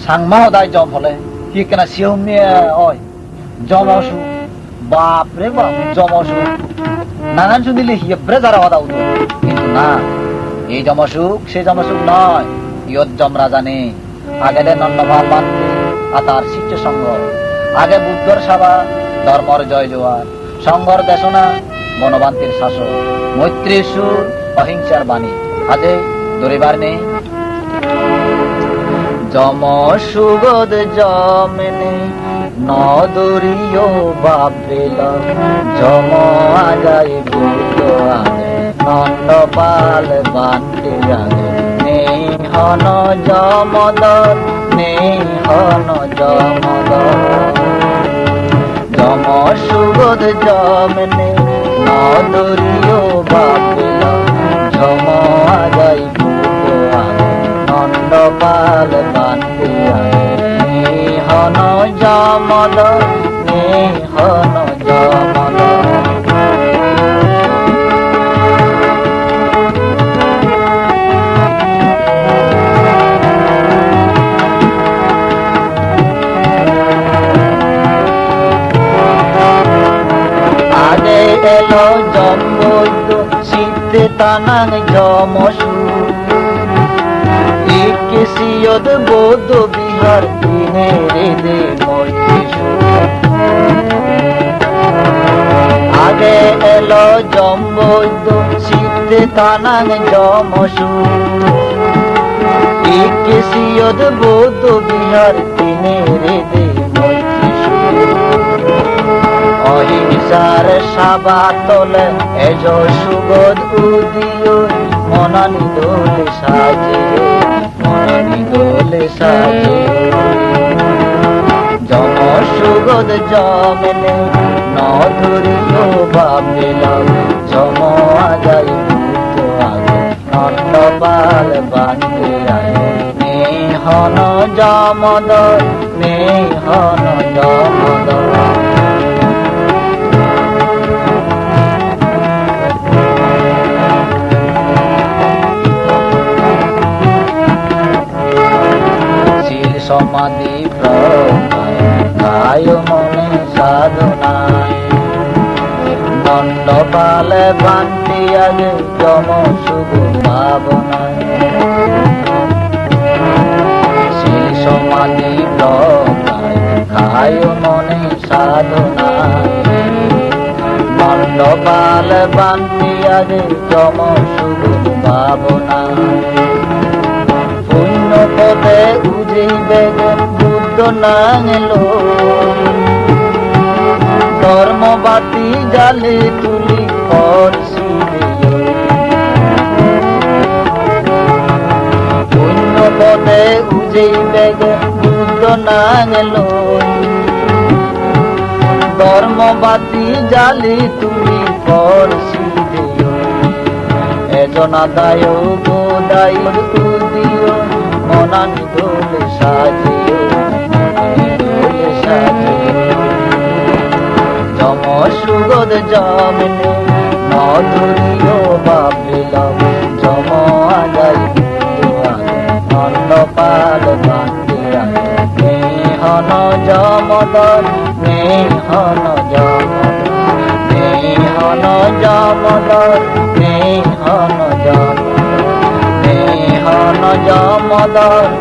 সাংমা দায় জম হলে কি কেনা সিউমি ওই জমসু বাপরে বাপ জমসু নানান শুনিলে হিব্রে যারা হদা উঠো কিন্তু না এই জমসুখ সে জমসুখ নয় ইয়ত জম রাজা নেই আগে দে নন্দভাল বান্তি আর তার শিষ্য সঙ্গ আগে বুদ্ধর সভা ধর্মর জয় জোয়ার সংঘর দেশনা বনবান্তির শাসক মৈত্রীর সুর অহিংসার বাণী আজে দরিবার নেই জম সুগদ জমেনে নদরিও বাপেল জম আগাই বুদ্ধ আগে নন্দপাল বান্তি আগে নেই হন জমদর নেই হন জমদর জম সুগদ জমেনে নদরিও বাপেল জম আগাই বুদ্ধ আগে নন্দপাল বান্তি আগে নেই হন জমদর নেই হন জমদর আগে এলো জম্বৈদ্য সিদ্ধে তানাং জমসু সিয়দ বৌদ্ধ বিহার দিনে রেদে মৈত্রীসু আগে এলো জম্বৈদ্য সিদ্ধে তানাং জমসু সিয়দ বৌদ্ধ বিহার দিনে রেদে মৈত্রীসু অহিংসার সাবা তলে এজ সুগদ উদিয় মনানি দোলে সাজে মনানি দোলে সাজে জম সুগদ জমেনে নদরিও বাপেল জম আগাই বুদ্ধ আগে নন্দপাল বান্তি আগে নেই হন জমদর নেই হন জমদর সমাধি প্রকায় মনে সাধনায় নন্দপাল বান্তি আগে জম শুভ ভাবনায় শিল সমাধি প্রকায় খায় মনে সাধনায় নন্দপাল বান্তি আগে জম শুভ ভাবনায় পদে উজিবে বুদ্ধ নাঙেলো ধর্মবাতি জালে তুলি পুণ্য পদে উজিবে বুদ্ধ নাঙেলো ধর্মবাতি জালি তুলি পরশি এজনা দায় গোদায় উদিও মনানি দোলে সাজিও মনানি দোলে সাজিও জম সুগদ জমেনে নদরিও বাপেল জম আগাই বুদ্ধ আগে নন্দপাল বান্তি আগে নেই হন জমদর নেই হন জমদর নেই হন জমদর নেই হন জমদর নেই হন জমদর